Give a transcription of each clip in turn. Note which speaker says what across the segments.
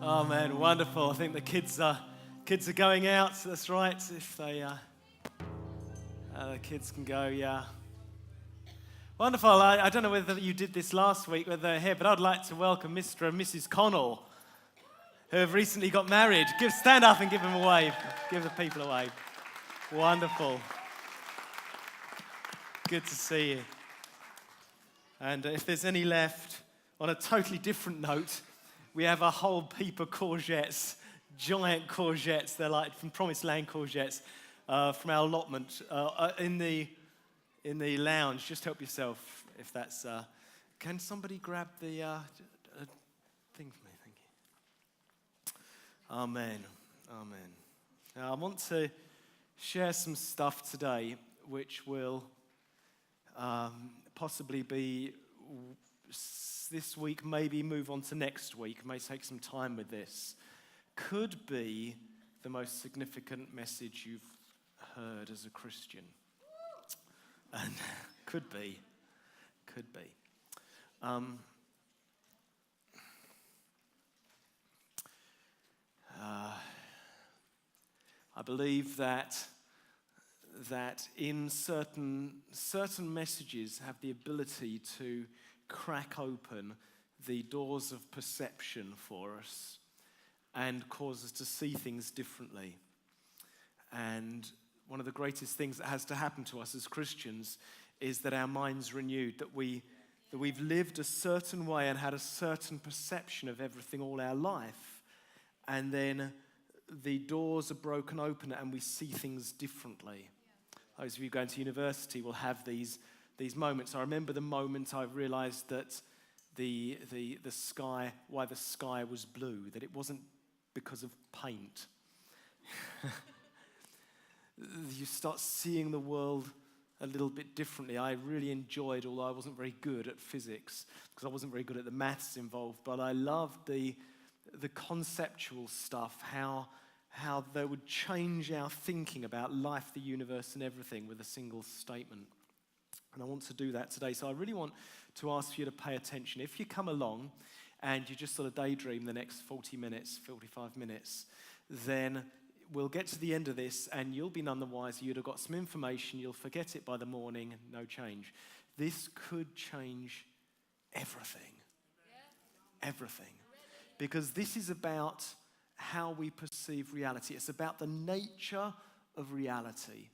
Speaker 1: Oh man, wonderful. I think the kids are going out. That's right. If they the kids can go, yeah. Wonderful. I don't know whether you did this last week, whether they're here, but I'd like to welcome Mr. and Mrs. Connell, who have recently got married. Stand up and give them a wave. Give the people a wave. Wonderful. Good to see you. And if there's any left, on a totally different note, we have a whole heap of courgettes, giant courgettes. They're like from Promised Land courgettes from our allotment in the lounge. Just help yourself if that's. Can somebody grab the thing for me? Thank you. Amen. Amen. Now I want to share some stuff today which will possibly be this week, maybe move on to next week, may take some time with this, could be the most significant message you've heard as a Christian. And could be. I believe that in certain messages have the ability to crack open the doors of perception for us and cause us to see things differently. And one of the greatest things that has to happen to us as Christians is that our mind's renewed, that we've lived a certain way and had a certain perception of everything all our life, and then the doors are broken open and we see things differently. Those of you going to university will have these moments. I remember the moment I realized that the sky, why the sky was blue, that it wasn't because of paint. You start seeing the world a little bit differently. I really enjoyed, although I wasn't very good at physics, because I wasn't very good at the maths involved, but I loved the conceptual stuff, how they would change our thinking about life, the universe, and everything with a single statement. And I want to do that today. So I really want to ask you to pay attention. If you come along and you just sort of daydream the next 45 minutes, then we'll get to the end of this and you'll be none the wiser. You'd have got some information. You'll forget it by the morning. No change. This could change everything. Everything. Because this is about how we perceive reality. It's about the nature of reality.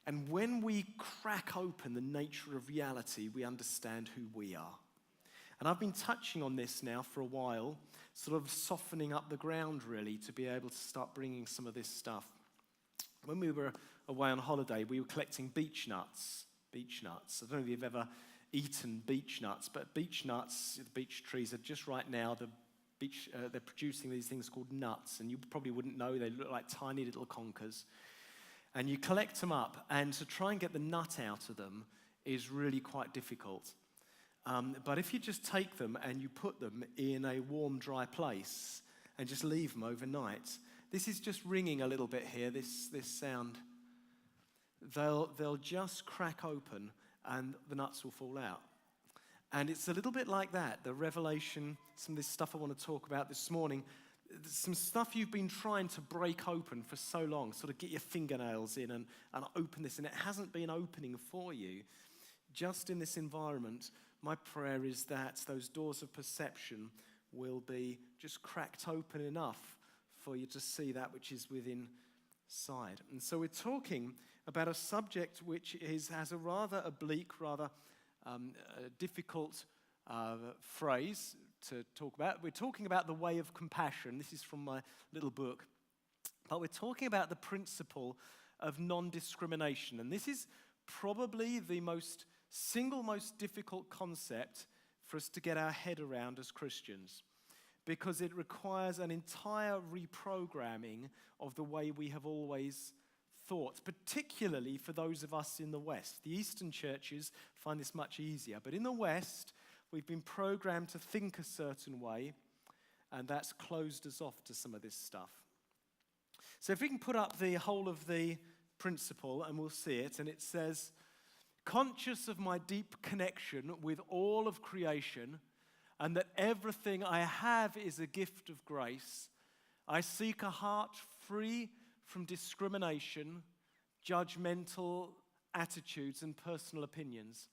Speaker 1: And when we crack open the nature of reality, we understand who we are. And I've been touching on this now for a while, sort of softening up the ground really to be able to start bringing some of this stuff. When we were away on holiday, we were collecting beech nuts. Beech nuts. I don't know if you've ever eaten beech nuts, but beech nuts, the beech trees are just right now, they're producing these things called nuts, and you probably wouldn't know, they look like tiny little conkers. And you collect them up, and to try and get the nut out of them is really quite difficult. But if you just take them and you put them in a warm, dry place and just leave them overnight, this is just ringing a little bit here, this sound. They'll just crack open and the nuts will fall out. And it's a little bit like that, the revelation, some of this stuff I want to talk about this morning, some stuff you've been trying to break open for so long, sort of get your fingernails in and open this, and it hasn't been opening for you. Just in this environment, my prayer is that those doors of perception will be just cracked open enough for you to see that which is within sight. And so we're talking about a subject which has a rather oblique, rather difficult phrase to talk about. We're talking about the way of compassion. This is from my little book. But we're talking about the principle of non-discrimination. And this is probably the single most difficult concept for us to get our head around as Christians, because it requires an entire reprogramming of the way we have always thought, particularly for those of us in the West. The Eastern churches find this much easier, but in the West, we've been programmed to think a certain way, and that's closed us off to some of this stuff. So if we can put up the whole of the principle, and we'll see it, and it says, conscious of my deep connection with all of creation, and that everything I have is a gift of grace. I seek a heart free from discrimination, judgmental attitudes, and personal opinions.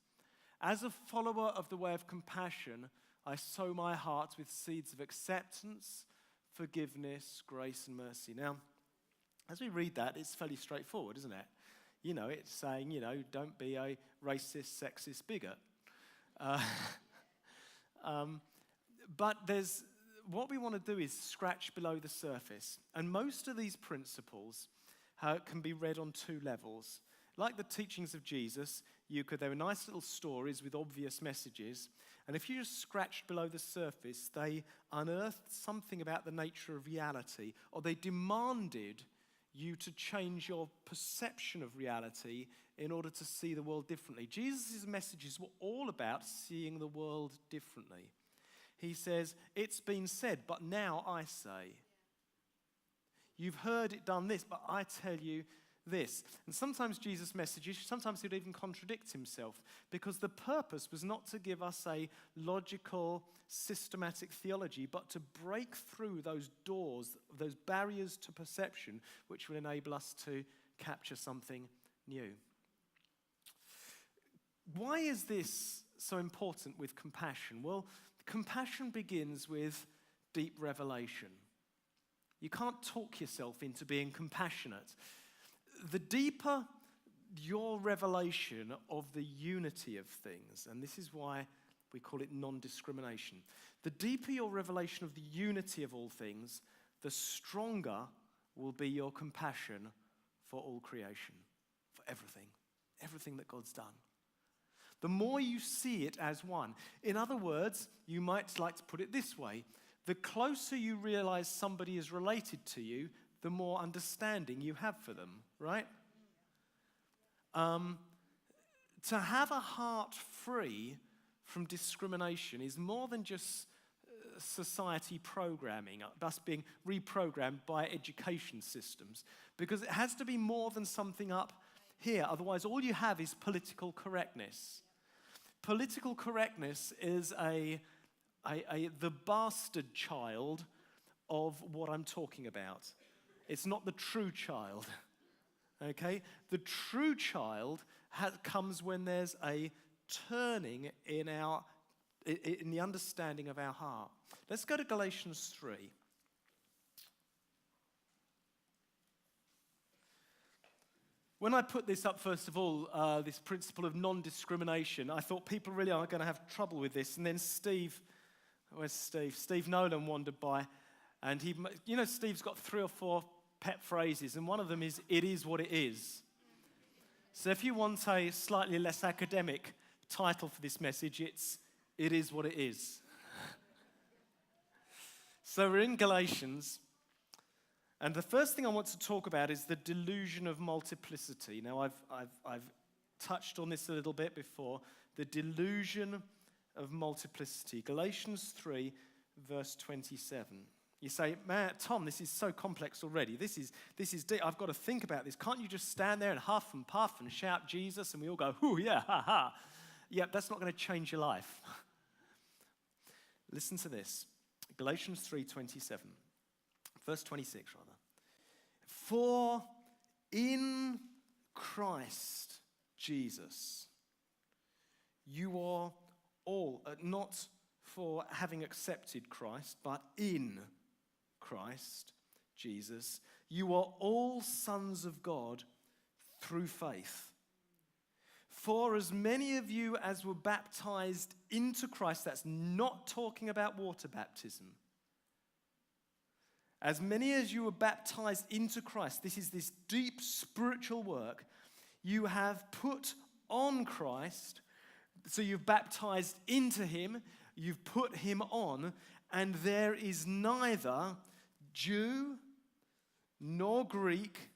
Speaker 1: As a follower of the way of compassion, I sow my heart with seeds of acceptance, forgiveness, grace, and mercy. Now, as we read that, it's fairly straightforward, isn't it? It's saying, don't be a racist, sexist bigot. But what we want to do is scratch below the surface. And most of these principles can be read on two levels. Like the teachings of Jesus, they were nice little stories with obvious messages. And if you just scratched below the surface, they unearthed something about the nature of reality, or they demanded you to change your perception of reality in order to see the world differently. Jesus' messages were all about seeing the world differently. He says, it's been said, but now I say. You've heard it done this, but I tell you this. And sometimes Jesus' messages, sometimes he'd even contradict himself, because the purpose was not to give us a logical, systematic theology, but to break through those doors, those barriers to perception, which will enable us to capture something new. Why is this so important with compassion? Well, compassion begins with deep revelation. You can't talk yourself into being compassionate. The deeper your revelation of the unity of things, and this is why we call it non-discrimination, the deeper your revelation of the unity of all things, the stronger will be your compassion for all creation, for everything that God's done. The more you see it as one. In other words, you might like to put it this way: the closer you realize somebody is related to you, the more understanding you have for them, right? To have a heart free from discrimination is more than just society programming, us being reprogrammed by education systems, because it has to be more than something up here. Otherwise, all you have is political correctness. Political correctness is the bastard child of what I'm talking about. It's not the true child, okay? The true child comes when there's a turning in the understanding of our heart. Let's go to Galatians 3. When I put this up, first of all, this principle of non-discrimination, I thought people really are going to have trouble with this. And then where's Steve? Steve Nolan wandered by, and Steve's got 3 or 4 pet phrases, and one of them is, "It is what it is." So if you want a slightly less academic title for this message, it's, "It is what it is." So we're in Galatians, and the first thing I want to talk about is the delusion of multiplicity. Now, I've touched on this a little bit before. The delusion of multiplicity. Galatians 3, verse 27. You say, "Man, Tom, this is so complex already. This is deep. I've got to think about this. Can't you just stand there and huff and puff and shout Jesus and we all go, ooh, yeah, ha, ha." Yeah, that's not going to change your life. Listen to this. Galatians 3:27. Verse 26, rather. "For in Christ Jesus, you are all," not for having accepted Christ, but in Christ Jesus, "you are all sons of God through faith. For as many of you as were baptized into Christ," that's not talking about water baptism. "As many as you were baptized into Christ," this is this deep spiritual work, "you have put on Christ." So you've baptized into him, you've put him on, and there is neither Jew nor Greek,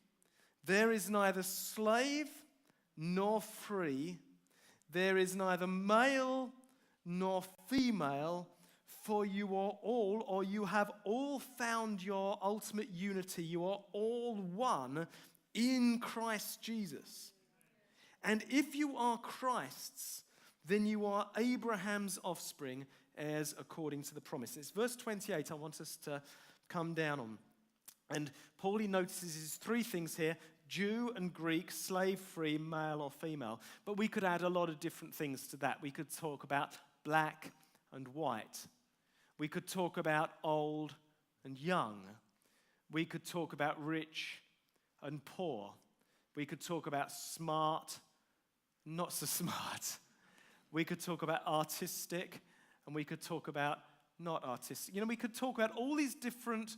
Speaker 1: there is neither slave nor free, there is neither male nor female, for you are all, or you have all found your ultimate unity. You are all one in Christ Jesus. And if you are Christ's, then you are Abraham's offspring, heirs according to the promise. It's verse 28 I want us to come down on. And Paul, he notices three things here: Jew and Greek, slave free, male or female. But we could add a lot of different things to that. We could talk about black and white. We could talk about old and young. We could talk about rich and poor. We could talk about smart, not so smart. We could talk about artistic, and we could talk about not artistic. We could talk about all these different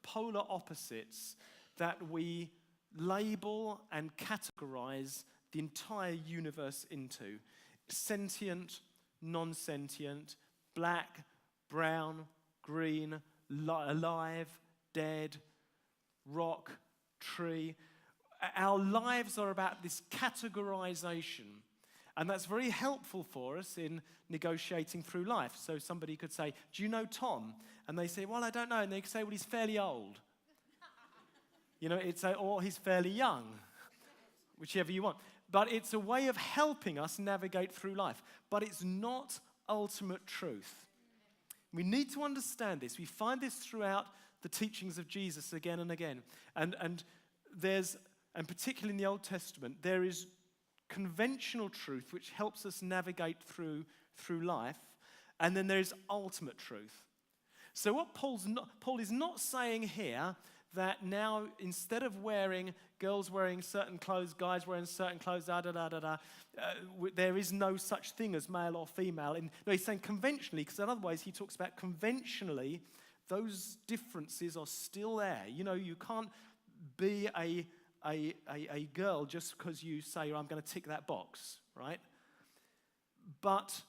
Speaker 1: polar opposites that we label and categorize the entire universe into: sentient, non-sentient, black, brown, green, alive, dead, rock, tree. Our lives are about this categorization, and that's very helpful for us in negotiating through life. So somebody could say, "Do you know Tom?" And they say, "Well, I don't know." And they could say, "Well, he's fairly old." Or he's fairly young, whichever you want. But it's a way of helping us navigate through life. But it's not ultimate truth. We need to understand this. We find this throughout the teachings of Jesus again and again. And particularly in the Old Testament, there is conventional truth which helps us navigate through life, and then there is ultimate truth. So what Paul is not saying here that now instead of girls wearing certain clothes, guys wearing certain clothes, there is no such thing as male or female. No, he's saying conventionally, because in other ways he talks about conventionally, those differences are still there. You can't be a girl just because you say, "I'm going to tick that box," right? But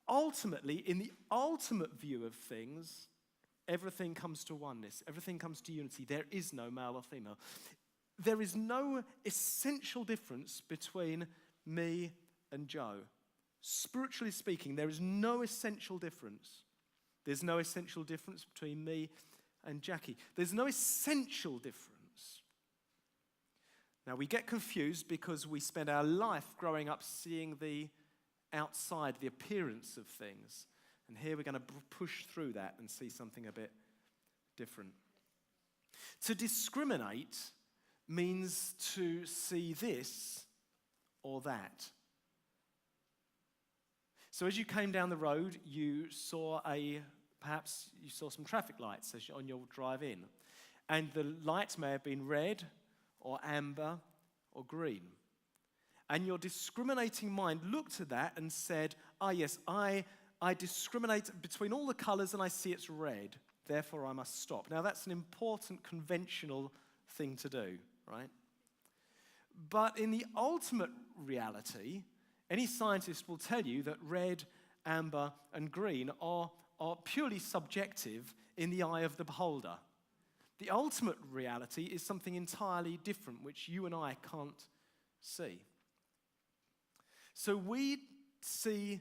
Speaker 1: ultimately, in the ultimate view of things, everything comes to oneness. Everything comes to unity. There is no male or female. There is no essential difference between me and Joe. Spiritually speaking, there is no essential difference. There's no essential difference between me and Jackie. There's no essential difference. Now, we get confused because we spend our life growing up seeing the outside, the appearance of things. And here we're going to push through that and see something a bit different. To discriminate means to see this or that. So as you came down the road, you saw some traffic lights on your drive in. And the lights may have been red or amber or green. And your discriminating mind looked at that and said, yes, I discriminate between all the colours and I see it's red, therefore I must stop. Now that's an important conventional thing to do, right? But in the ultimate reality, any scientist will tell you that red, amber, and green are purely subjective in the eye of the beholder. The ultimate reality is something entirely different, which you and I can't see. So we see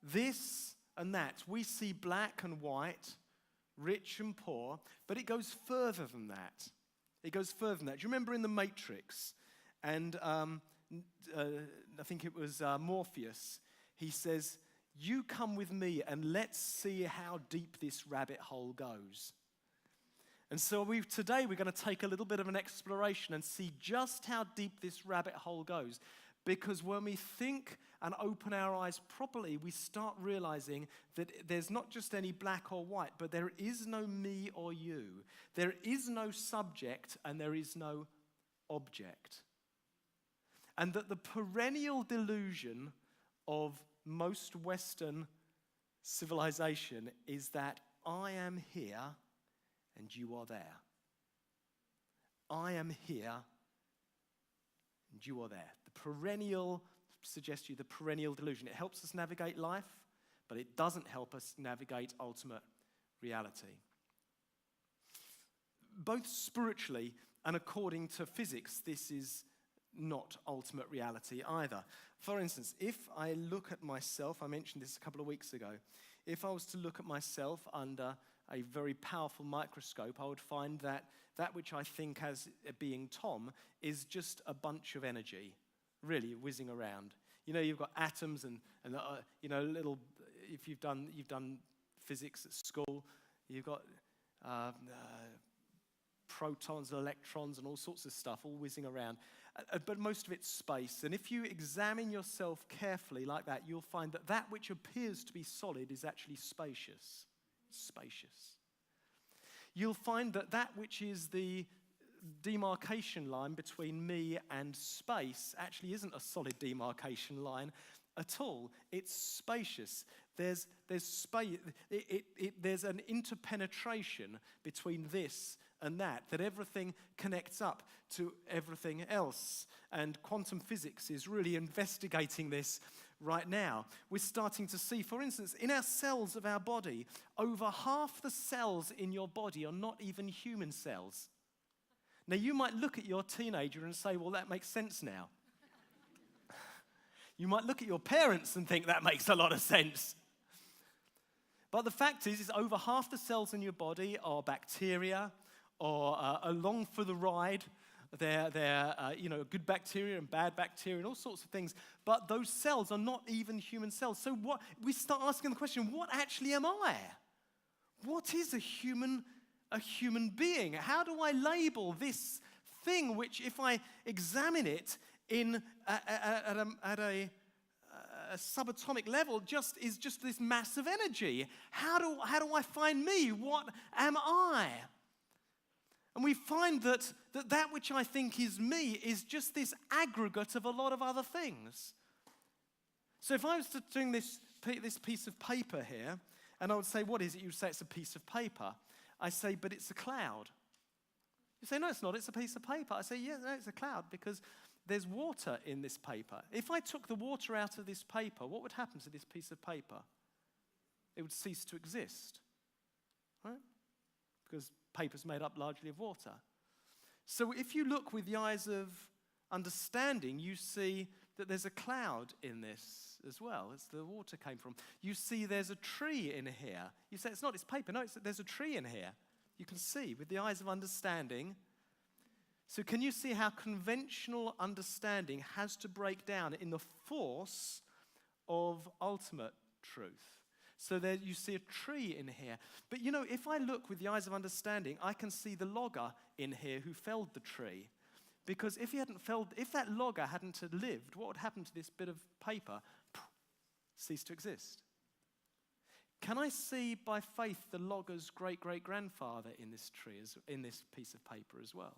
Speaker 1: this and that. We see black and white, rich and poor, but it goes further than that. It goes further than that. Do you remember in The Matrix? And I think it was Morpheus. He says, "You come with me and let's see how deep this rabbit hole goes." And so today we're going to take a little bit of an exploration and see just how deep this rabbit hole goes. Because when we think and open our eyes properly, we start realizing that there's not just any black or white, but there is no me or you. There is no subject and there is no object. And that the perennial delusion of most Western civilization is that I am here and you are there. I am here and you are there. The perennial delusion. It helps us navigate life, but it doesn't help us navigate ultimate reality. Both spiritually and according to physics, this is not ultimate reality either. For instance, if I look at myself, I mentioned this a couple of weeks ago, if I was to look at myself under a very powerful microscope, I would find that which I think as being Tom is just a bunch of energy, really whizzing around. you've got atoms and little. If you've done physics at school, you've got protons and electrons and all sorts of stuff all whizzing around. But most of it's space. And if you examine yourself carefully like that, you'll find that that which appears to be solid is actually spacious. Spacious. You'll find that that which is the demarcation line between me and space actually isn't a solid demarcation line at all. It's spacious. There's space. There's an interpenetration between this and that everything connects up to everything else. And quantum physics is really investigating this right now. We're starting to see, for instance, in our cells of our body, over half the cells in your body are not even human cells. Now, you might look at your teenager and say, well, that makes sense now. You might look at your parents and think that makes a lot of sense. But the fact is over half the cells in your body are bacteria or along for the ride. They're good bacteria and bad bacteria and all sorts of things. But those cells are not even human cells. So what we start asking the question, what actually am I? What is a human being? How do I label this thing which, if I examine it at a subatomic level, is just this mass of energy? How do I find me? What am I? And we find that which I think is me is just this aggregate of a lot of other things. So if I was to doing this piece of paper here, and I would say, what is it? You'd say it's a piece of paper. I say, but it's a cloud. You say, no, it's not. It's a piece of paper. I say, yeah, no, it's a cloud because there's water in this paper. If I took the water out of this paper, what would happen to this piece of paper? It would cease to exist, right? Because paper's made up largely of water. So if you look with the eyes of understanding, you see that there's a cloud in this as well. It's the water came from. You see there's a tree in here. You say it's not, it's paper. No, there's a tree in here. You can see with the eyes of understanding. So can you see how conventional understanding has to break down in the force of ultimate truth? So there you see a tree in here. But if I look with the eyes of understanding, I can see the logger in here who felled the tree. Because if that logger hadn't lived, what would happen to this bit of paper? Cease to exist. Can I see by faith the logger's great-great-grandfather in this tree, in this piece of paper as well?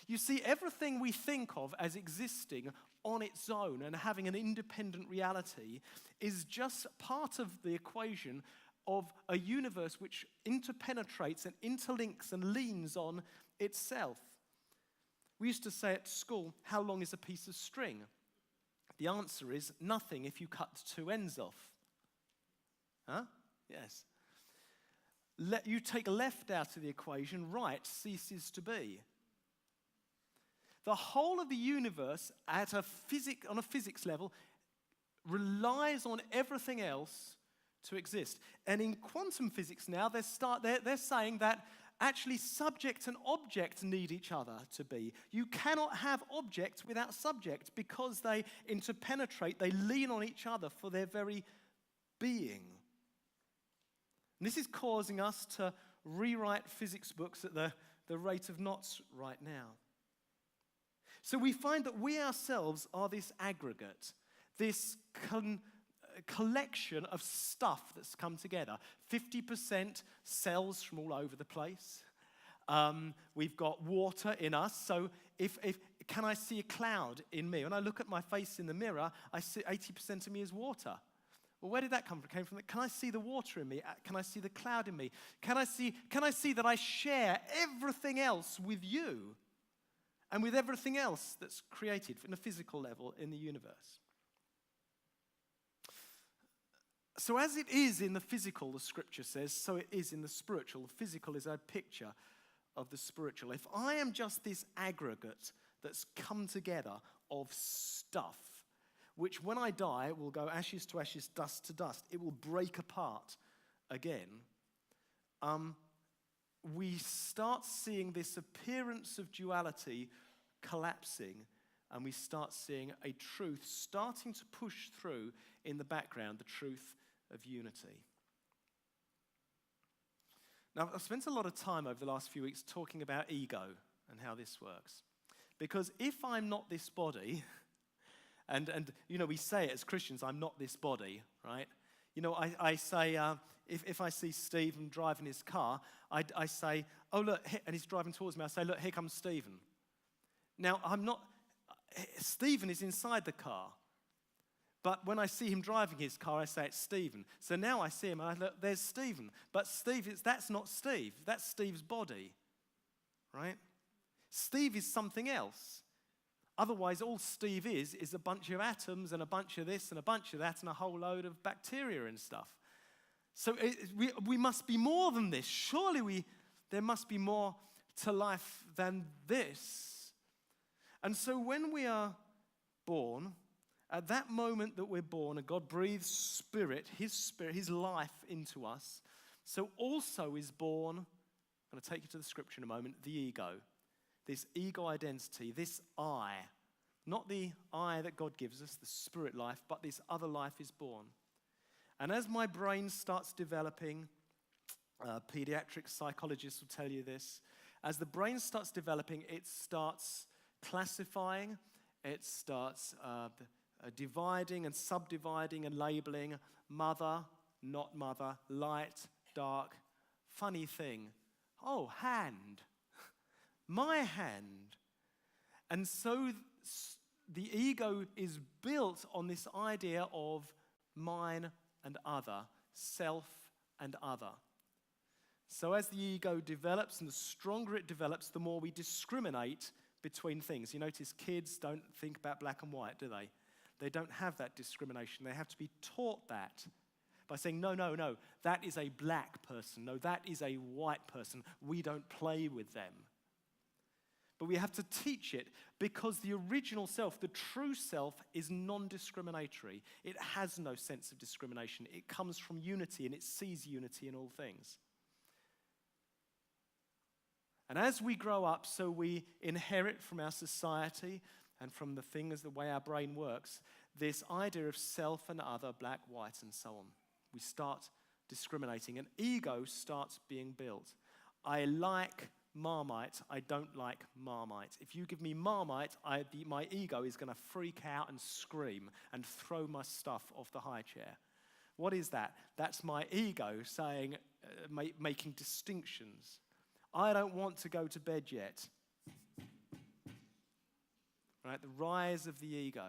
Speaker 1: You see, everything we think of as existing on its own and having an independent reality is just part of the equation of a universe which interpenetrates and interlinks and leans on itself. We used to say at school, how long is a piece of string? The answer is nothing if you cut two ends off. Huh? Yes. You take left out of the equation, right ceases to be. The whole of the universe on a physics level relies on everything else to exist. And in quantum physics now, they're saying that actually subject and object need each other to be. You cannot have object without subject because they interpenetrate, they lean on each other for their very being. And this is causing us to rewrite physics books at the rate of knots right now. So we find that we ourselves are this aggregate, this collection of stuff that's come together. 50% cells from all over the place. We've got water in us. So can I see a cloud in me? When I look at my face in the mirror, I see 80% of me is water. Well, where did that come from? It came from can I see the water in me? Can I see the cloud in me? Can I see that I share everything else with you? And with everything else that's created in a physical level in the universe. So as it is in the physical, the scripture says, so it is in the spiritual. The physical is a picture of the spiritual. If I am just this aggregate that's come together of stuff, which when I die will go ashes to ashes, dust to dust, it will break apart again, we start seeing this appearance of duality collapsing and we start seeing a truth starting to push through in the background, the truth of unity. Now, I've spent a lot of time over the last few weeks talking about ego and how this works. Because if I'm not this body, and we say it as Christians, I'm not this body, right? I say, if I see Stephen driving his car, I say, oh, look, and he's driving towards me, I say, look, here comes Stephen. Now, Stephen is inside the car. But when I see him driving his car, I say it's Stephen. So now I see him and I look, there's Stephen. But that's not Steve. That's Steve's body, right? Steve is something else. Otherwise, all Steve is a bunch of atoms and a bunch of this and a bunch of that and a whole load of bacteria and stuff. So we must be more than this. Surely there must be more to life than this. And so when we are born, at that moment that we're born, and God breathes spirit, his life into us, so also is born, I'm going to take you to the scripture in a moment, the ego. This ego identity, this I, not the I that God gives us, the spirit life, but this other life is born. And as my brain starts developing, pediatric psychologists will tell you this, as the brain starts developing, it starts classifying, it starts dividing and subdividing and labeling mother, not mother, light, dark, funny thing. Oh, hand. My hand. And so the ego is built on this idea of mine and other, self and other. So as the ego develops and the stronger it develops, the more we discriminate between things. You notice kids don't think about black and white, do they? They don't have that discrimination. They have to be taught that by saying, no, that is a black person. No, that is a white person. We don't play with them. But we have to teach it because the original self, the true self, is non-discriminatory. It has no sense of discrimination. It comes from unity and it sees unity in all things. And as we grow up, so we inherit from our society and from the things, the way our brain works, this idea of self and other, black, white, and so on. We start discriminating, and ego starts being built. I like Marmite, I don't like Marmite. If you give me Marmite, my ego is going to freak out and scream and throw my stuff off the high chair. What is that? That's my ego saying, making distinctions. I don't want to go to bed yet. Right? The rise of the ego.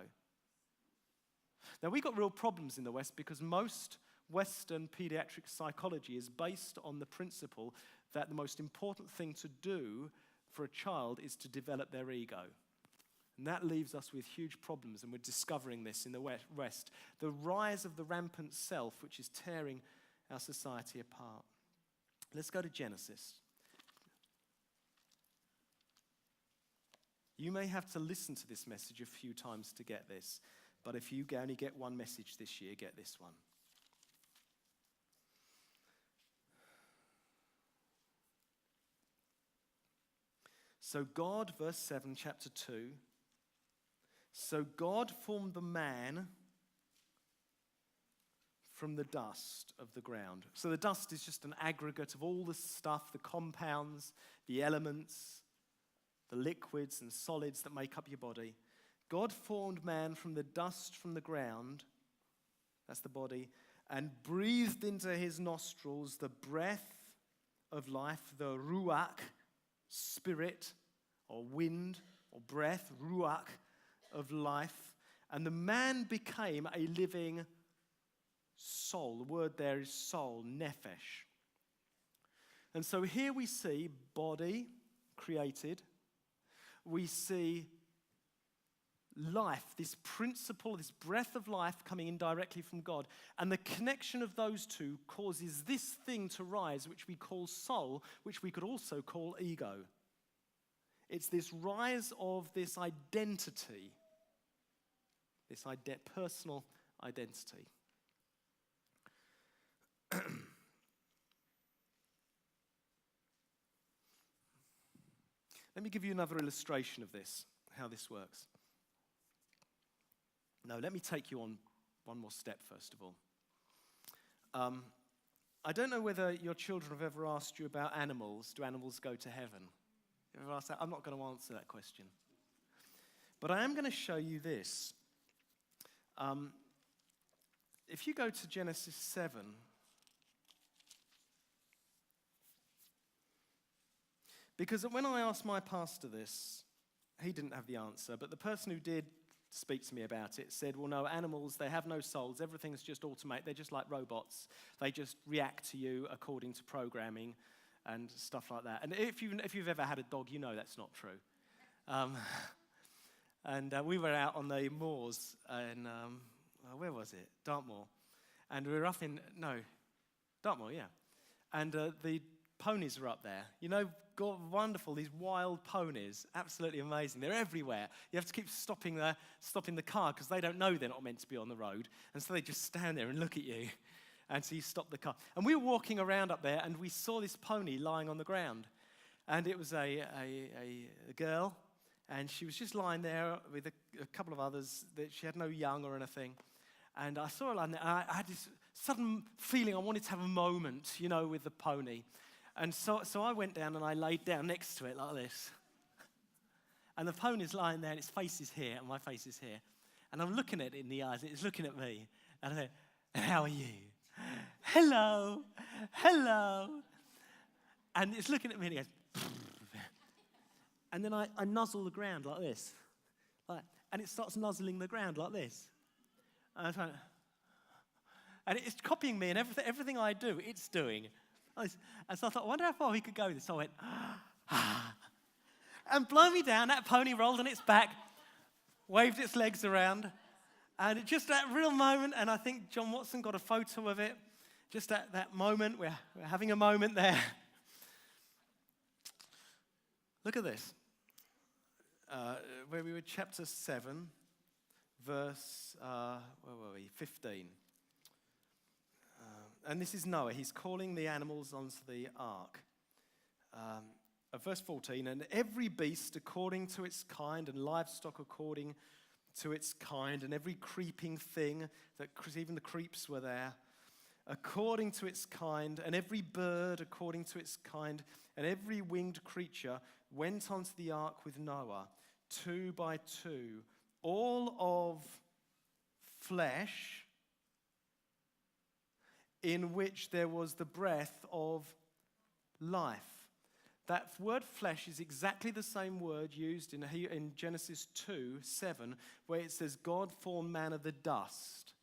Speaker 1: Now, we've got real problems in the West because most Western pediatric psychology is based on the principle that the most important thing to do for a child is to develop their ego. And that leaves us with huge problems, and we're discovering this in the West. The rise of the rampant self, which is tearing our society apart. Let's go to Genesis. You may have to listen to this message a few times to get this, but if you only get one message this year, get this one. So God, verse 7, chapter 2, so God formed the man from the dust of the ground. So the dust is just an aggregate of all the stuff, the compounds, the elements, the liquids and solids that make up your body. God formed man from the dust from the ground, that's the body, and breathed into his nostrils the breath of life, the ruach, spirit or wind or breath, ruach of life. And the man became a living soul. The word there is soul, nephesh. And so here we see body created. We see life, this principle, this breath of life coming in directly from God. And the connection of those two causes this thing to rise, which we call soul, which we could also call ego. It's this rise of this identity, this personal identity. Let me give you another illustration of this, how this works. No, let me take you on one more step, first of all. I don't know whether your children have ever asked you about animals. Do animals go to heaven? You ever asked that? I'm not going to answer that question. But I am going to show you this. If you go to Genesis 7, because when I asked my pastor this, he didn't have the answer, but the person who did speak to me about it said, well, no, animals, they have no souls. Everything's just automated. They're just like robots. They just react to you according to programming and stuff like that. And if you've ever had a dog, you know that's not true. We were out on the moors in, where was it? Dartmoor. And we were up in, Dartmoor, yeah. And the ponies were up there. You know, God, wonderful, these wild ponies, absolutely amazing. They're everywhere. You have to keep stopping the car because they don't know they're not meant to be on the road. And so they just stand there and look at you. And so you stop the car. And we were walking around up there and we saw this pony lying on the ground. And it was a girl, and she was just lying there with a couple of others. That she had no young or anything. And I saw her lying there, and I had this sudden feeling I wanted to have a moment, you know, with the pony. And so I went down and I laid down next to it like this. And the pony's lying there and its face is here and my face is here. And I'm looking at it in the eyes and it's looking at me. And I go, how are you? Hello, hello. And it's looking at me and it goes, and then I nuzzle the ground like this. And it starts nuzzling the ground like this. And it's copying me and everything I do, it's doing. And so I thought, I wonder how far we could go with this. So I went, and blow me down, that pony rolled on its back, waved its legs around, and just that real moment, and I think John Watson got a photo of it, just at that moment, we're having a moment there. Look at this. Where we were, chapter 7, verse, 15. And this is Noah. He's calling the animals onto the ark. Verse 14, and every beast according to its kind, and livestock according to its kind, and every creeping thing, that even the creeps were there, according to its kind, and every bird according to its kind, and every winged creature went onto the ark with Noah, 2 by 2, all of flesh, in which there was the breath of life. That word flesh is exactly the same word used in Genesis 2:7, where it says, God formed man of the dust,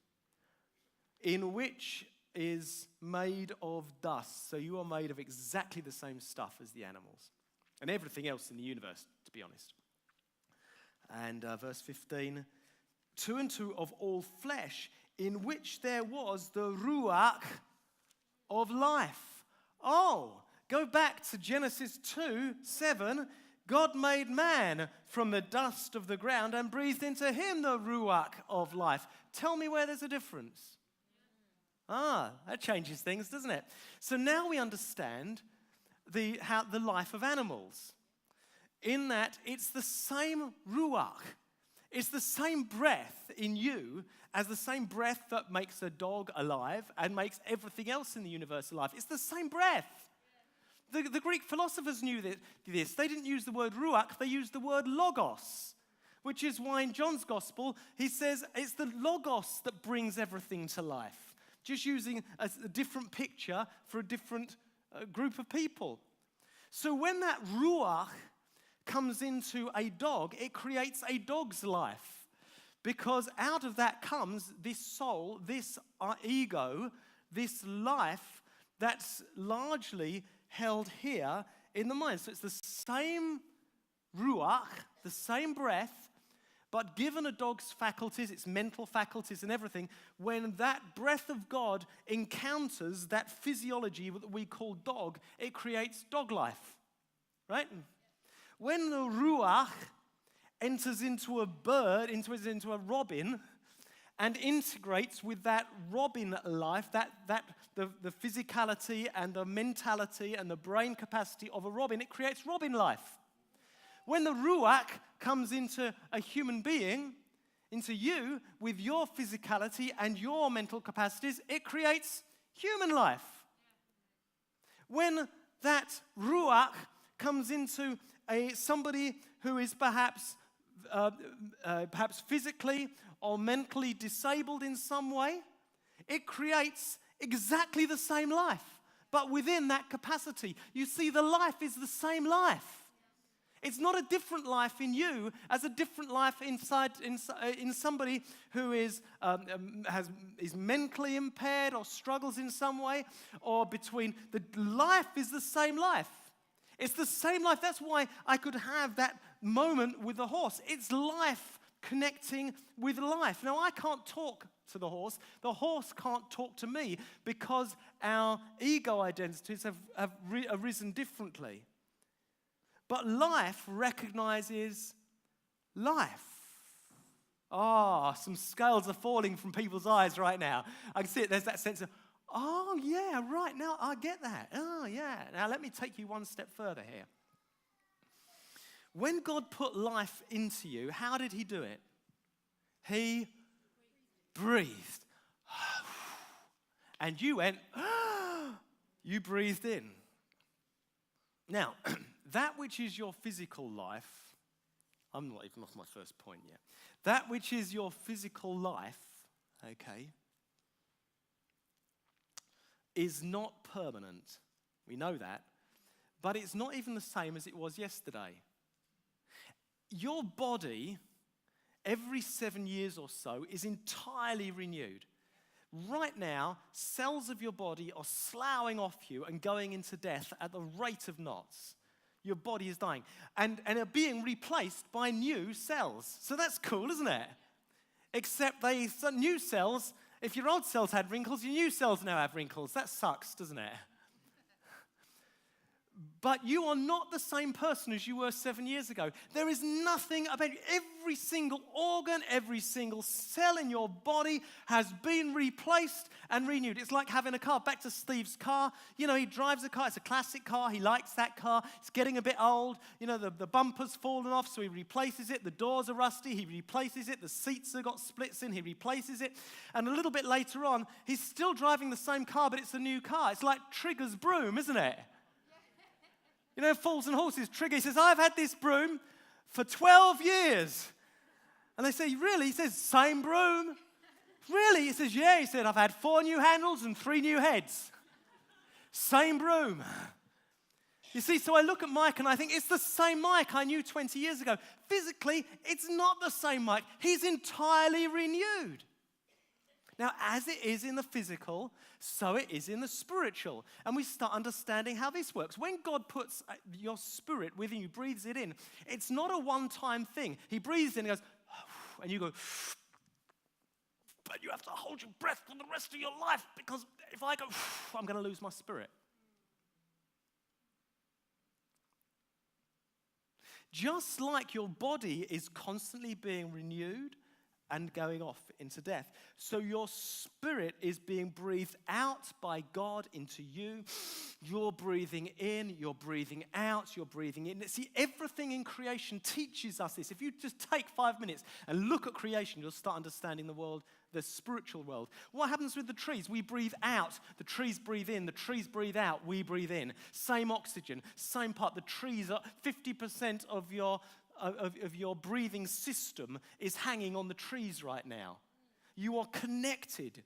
Speaker 1: in which is made of dust. So you are made of exactly the same stuff as the animals and everything else in the universe, to be honest. And verse 15, 2 and 2 of all flesh, in which there was the ruach of life. Oh, go back to Genesis 2:7. God made man from the dust of the ground and breathed into him the ruach of life. Tell me where there's a difference. That changes things, doesn't it? So now we understand the life of animals. In that it's the same ruach. It's the same breath in you as the same breath that makes a dog alive and makes everything else in the universe alive. It's the same breath. The Greek philosophers knew this. They didn't use the word ruach, they used the word logos, which is why in John's gospel he says it's the logos that brings everything to life. Just using a different picture for a different group of people. So when that ruach comes into a dog, it creates a dog's life. Because out of that comes this soul, this ego, this life that's largely held here in the mind. So it's the same ruach, the same breath, but given a dog's faculties, its mental faculties and everything, when that breath of God encounters that physiology that we call dog, it creates dog life, right? When the ruach enters into a bird, into a robin, and integrates with that robin life, the physicality and the mentality and the brain capacity of a robin, it creates robin life. When the ruach comes into a human being, into you with your physicality and your mental capacities, it creates human life. When that ruach comes into somebody who is perhaps physically or mentally disabled in some way, it creates exactly the same life, but within that capacity. You see, the life is the same life. It's not a different life in you as a different life in somebody who is mentally impaired or struggles in some way, or between. The life is the same life. It's the same life. That's why I could have that moment with the horse. It's life connecting with life. Now, I can't talk to the horse. The horse can't talk to me because our ego identities have arisen differently. But life recognizes life. Some scales are falling from people's eyes right now. I can see it. There's that sense of, oh, yeah, right, now I get that. Oh, yeah. Now, let me take you one step further here. When God put life into you, how did he do it? He breathed. And you went, you breathed in. Now, that which is your physical life, I'm not even off my first point yet. That which is your physical life, okay, is not permanent. We know that. But it's not even the same as it was yesterday. Your body, every 7 years or so, is entirely renewed. Right now, cells of your body are sloughing off you and going into death at the rate of knots. Your body is dying. And are being replaced by new cells. So that's cool, isn't it? Except new cells, if your old cells had wrinkles, your new cells now have wrinkles. That sucks, doesn't it? But you are not the same person as you were 7 years ago. There is nothing about you. Every single organ, every single cell in your body has been replaced and renewed. It's like having a car. Back to Steve's car. You know, he drives a car. It's a classic car. He likes that car. It's getting a bit old. You know, the bumper's fallen off, so he replaces it. The doors are rusty. He replaces it. The seats have got splits in. He replaces it. And a little bit later on, he's still driving the same car, but it's a new car. It's like Trigger's broom, isn't it? You know, Fools and Horses, Trigger, he says, I've had this broom for 12 years. And they say, really? He says, same broom. Really? He says, yeah. He said, I've had 4 new handles and 3 new heads. Same broom. You see, so I look at Mike and I think, it's the same Mike I knew 20 years ago. Physically, it's not the same Mike. He's entirely renewed. Now, as it is in the physical, so it is in the spiritual. And we start understanding how this works. When God puts your spirit within you, breathes it in, it's not a one-time thing. He breathes in and goes, and you go, but you have to hold your breath for the rest of your life, because if I go, I'm going to lose my spirit. Just like your body is constantly being renewed and going off into death, so your spirit is being breathed out by God into you. You're breathing in, you're breathing out, you're breathing in. See, everything in creation teaches us this. If you just take 5 minutes and look at creation, you'll start understanding the world, the spiritual world. What happens with the trees? We breathe out, the trees breathe in, the trees breathe out, we breathe in. Same oxygen, same part. The trees are 50% of your breathing system is hanging on the trees right now. You are connected.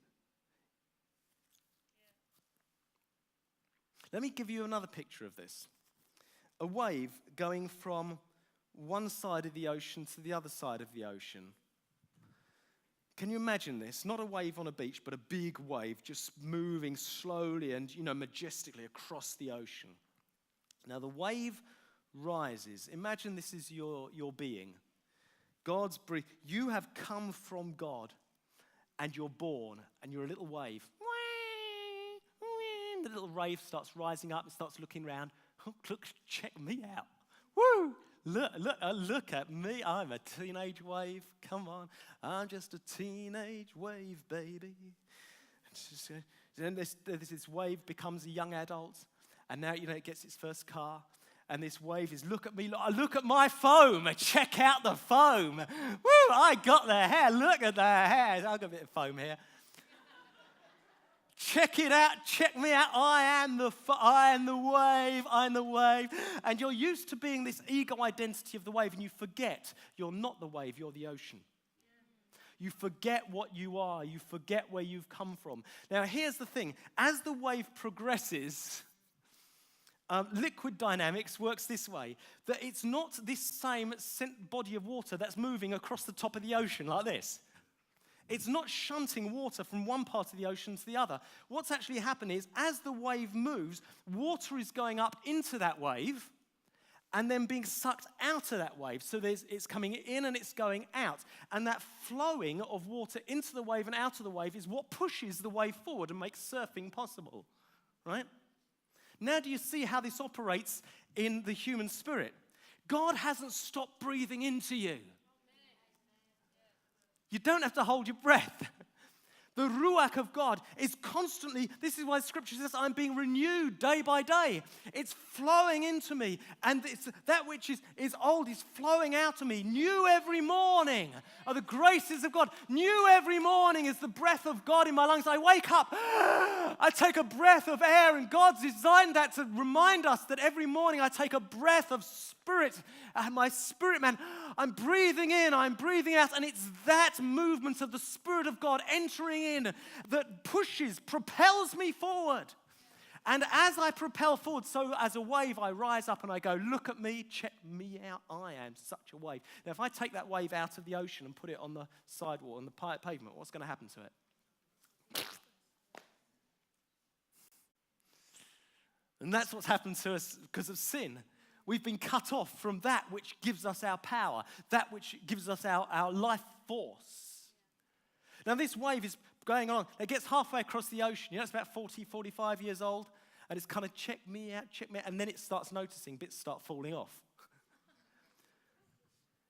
Speaker 1: Let me give you another picture of this. A wave going from one side of the ocean to the other side of the ocean. Can you imagine this? Not a wave on a beach, but a big wave just moving slowly and, majestically across the ocean. Now the wave rises. Imagine this is your being. God's breath. You have come from God and you're born and you're a little wave. The little wave starts rising up and starts looking around. Look, check me out. Woo! Look at me. I'm a teenage wave. Come on. I'm just a teenage wave, baby. Then this wave becomes a young adult. And now, it gets its first car. And this wave is, look at me, look at my foam. Check out the foam. Woo! I got the hair. Look at the hair. I've got a bit of foam here. Check it out. Check me out. I am the wave. I'm the wave. And you're used to being this ego identity of the wave, and you forget you're not the wave. You're the ocean. You forget what you are. You forget where you've come from. Now, here's the thing. As the wave progresses, liquid dynamics works this way, that it's not this same body of water that's moving across the top of the ocean like this. It's not shunting water from one part of the ocean to the other. What's actually happening is, as the wave moves, water is going up into that wave and then being sucked out of that wave. So it's coming in and it's going out. And that flowing of water into the wave and out of the wave is what pushes the wave forward and makes surfing possible, right? Now, do you see how this operates in the human spirit? God hasn't stopped breathing into you. You don't have to hold your breath. The Ruach of God is constantly, this is why Scripture says, I'm being renewed day by day. It's flowing into me. And it's that which is old is flowing out of me. New every morning are the graces of God. New every morning is the breath of God in my lungs. I wake up, I take a breath of air, and God's designed that to remind us that every morning I take a breath of spirit. My spirit, man, I'm breathing in, I'm breathing out, and it's that movement of the Spirit of God entering in that pushes, propels me forward. And as I propel forward, so as a wave, I rise up and I go, look at me, check me out, I am such a wave. Now, if I take that wave out of the ocean and put it on the sidewalk, on the pavement, what's going to happen to it? And that's what's happened to us because of sin. We've been cut off from that which gives us our power, that which gives us our life force. Now, this wave is going on. It gets halfway across the ocean. You know, it's about 40, 45 years old. And it's kind of check me out. And then it starts noticing bits start falling off.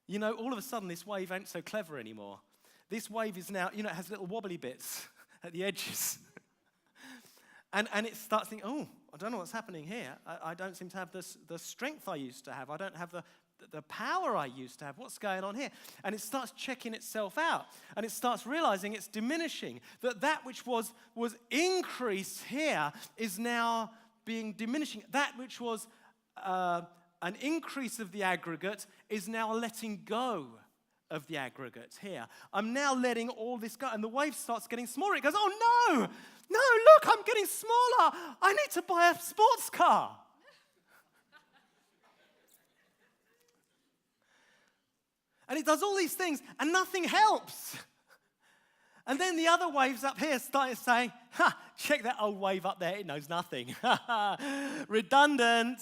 Speaker 1: You know, all of a sudden, this wave ain't so clever anymore. This wave is now, you know, it has little wobbly bits at the edges. And it starts thinking, oh, I don't know what's happening here. I don't seem to have the strength I used to have. I don't have the power I used to have. What's going on here? And it starts checking itself out. And it starts realizing it's diminishing. That which was increase here is now being diminishing. That which was an increase of the aggregate is now letting go of the aggregate here. I'm now letting all this go. And the wave starts getting smaller. It goes, oh no! No, look, I'm getting smaller. I need to buy a sports car. And it does all these things, and nothing helps. And then the other waves up here start saying, check that old wave up there. It knows nothing. Redundant.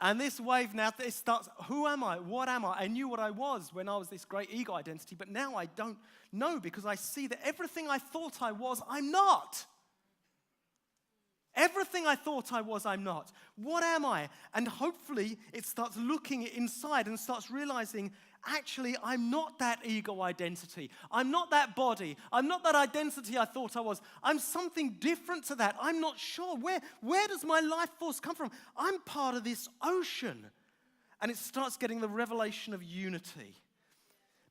Speaker 1: And this wave now, it starts, who am I? What am I? I knew what I was when I was this great ego identity, but now I don't know because I see that everything I thought I was, I'm not. Everything I thought I was, I'm not. What am I? And hopefully it starts looking inside and starts realizing, actually, I'm not that ego identity. I'm not that body. I'm not that identity I thought I was. I'm something different to that. I'm not sure. Where does my life force come from? I'm part of this ocean. And it starts getting the revelation of unity.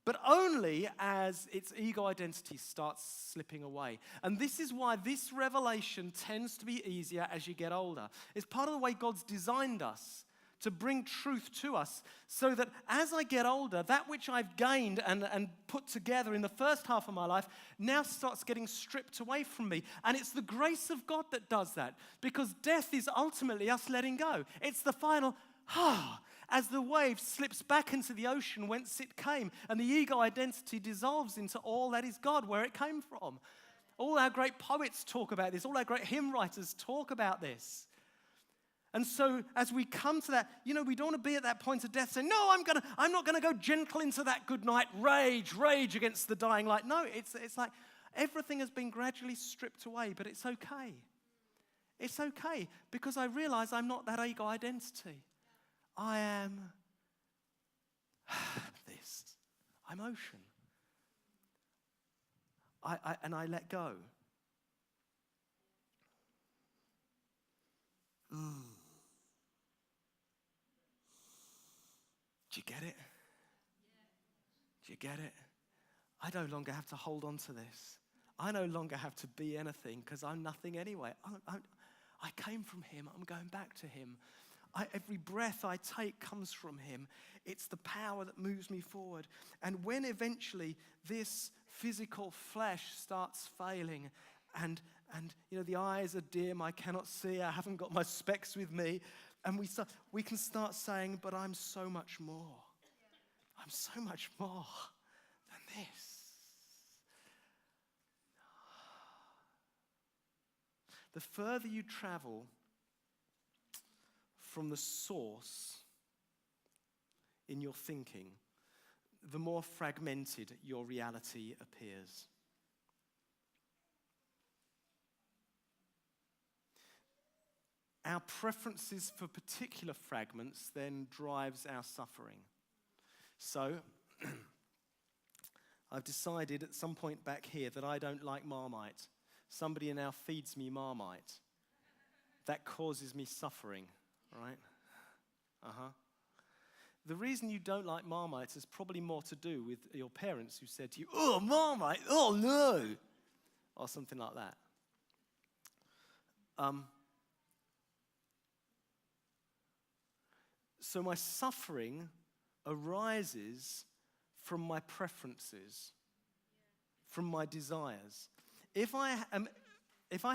Speaker 1: But only as its ego identity starts slipping away. And this is why this revelation tends to be easier as you get older. It's part of the way God's designed us to bring truth to us, so that as I get older, that which I've gained and put together in the first half of my life now starts getting stripped away from me. And it's the grace of God that does that, because death is ultimately us letting go. It's the final, as the wave slips back into the ocean whence it came, and the ego identity dissolves into all that is God, where it came from. All our great poets talk about this. All our great hymn writers talk about this. And so as we come to that, you know, we don't want to be at that point of death saying, no, I'm not going to go gentle into that good night, rage against the dying light. No, it's like everything has been gradually stripped away, but it's okay. It's okay, because I realize I'm not that ego identity. I am this. I'm ocean. And I let go. Do you get it? Do you get it? I no longer have to hold on to this. I no longer have to be anything because I'm nothing anyway. I came from him. I'm going back to him. Every breath I take comes from him. It's the power that moves me forward. And when eventually this physical flesh starts failing and the eyes are dim, I cannot see, I haven't got my specs with me, and we can start saying, but I'm so much more. I'm so much more than this. The further you travel from the source in your thinking, the more fragmented your reality appears. Our preferences for particular fragments then drives our suffering. So, I've decided at some point back here that I don't like Marmite. Somebody now feeds me Marmite. That causes me suffering, right? The reason you don't like Marmite is probably more to do with your parents who said to you, "Oh, Marmite, oh no," or something like that. So my suffering arises from my preferences, from my desires. If I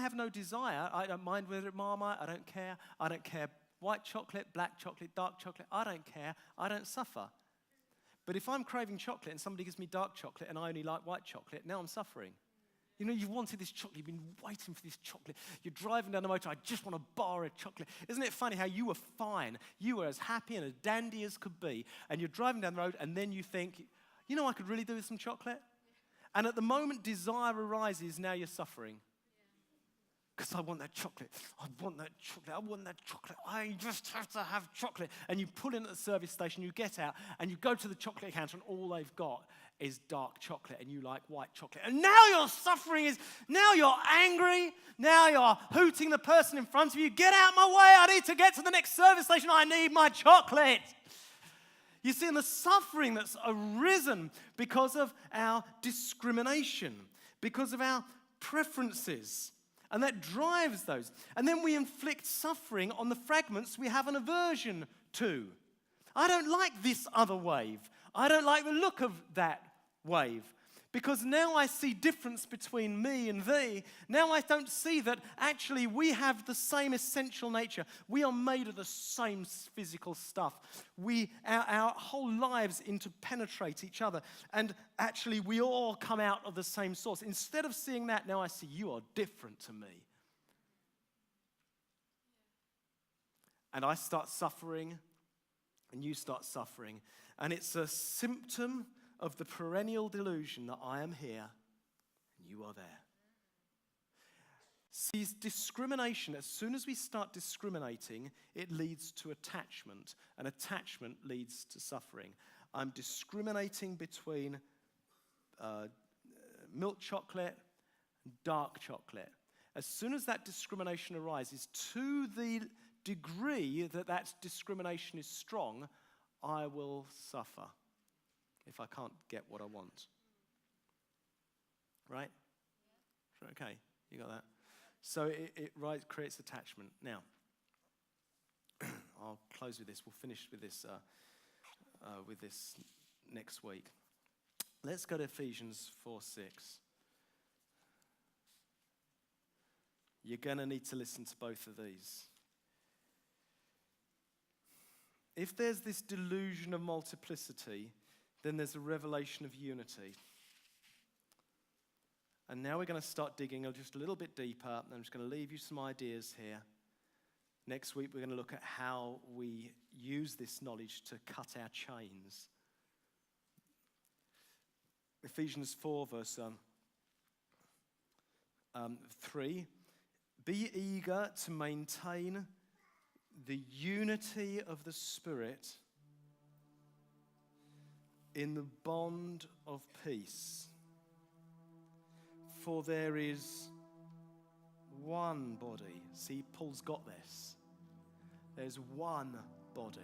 Speaker 1: have no desire, I don't mind whether it's Marmite, I don't care. I don't care white chocolate, black chocolate, dark chocolate, I don't care. I don't suffer. But if I'm craving chocolate and somebody gives me dark chocolate and I only like white chocolate, now I'm suffering. You know, you've wanted this chocolate, you've been waiting for this chocolate. You're driving down the motor, I just want a bar of chocolate. Isn't it funny how you were fine? You were as happy and as dandy as could be. And you're driving down the road and then you think, you know, I could really do with some chocolate. And at the moment desire arises, now you're suffering. Because I want that chocolate. I want that chocolate. I want that chocolate. I just have to have chocolate. And you pull in at the service station, you get out, and you go to the chocolate counter, and all they've got is dark chocolate, and you like white chocolate. And now your suffering is, now you're angry. Now you're hooting the person in front of you. Get out my way. I need to get to the next service station. I need my chocolate. You see, and the suffering that's arisen because of our discrimination, because of our preferences. And that drives those. And then we inflict suffering on the fragments we have an aversion to. I don't like this other wave. I don't like the look of that wave. Because now I see difference between me and thee. Now I don't see that actually we have the same essential nature. We are made of the same physical stuff. Our whole lives interpenetrate each other. And actually we all come out of the same source. Instead of seeing that, now I see you are different to me. And I start suffering, and you start suffering. And it's a symptom of the perennial delusion that I am here and you are there. See, discrimination, as soon as we start discriminating, it leads to attachment, and attachment leads to suffering. I'm discriminating between milk chocolate and dark chocolate. As soon as that discrimination arises, to the degree that that discrimination is strong, I will suffer if I can't get what I want. Right? Okay, you got that? So it creates attachment. Now, I'll close with this. We'll finish with this next week. Let's go to Ephesians 4:6. You're going to need to listen to both of these. If there's this delusion of multiplicity, then there's a revelation of unity. And now we're going to start digging just a little bit deeper. I'm just going to leave you some ideas here. Next week, we're going to look at how we use this knowledge to cut our chains. Ephesians 4, verse 3. Be eager to maintain the unity of the Spirit in the bond of peace. For there is one body. See, Paul's got this. There's one body.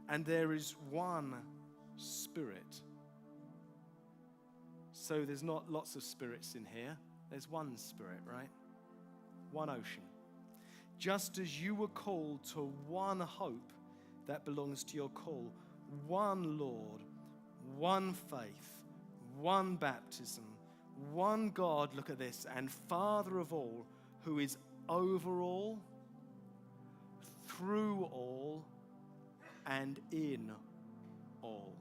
Speaker 1: And there is one Spirit. So there's not lots of spirits in here. There's one spirit, right? One ocean. Just as you were called to one hope that belongs to your call, one Lord, one faith, one baptism, one God, look at this, and Father of all, who is over all, through all, and in all.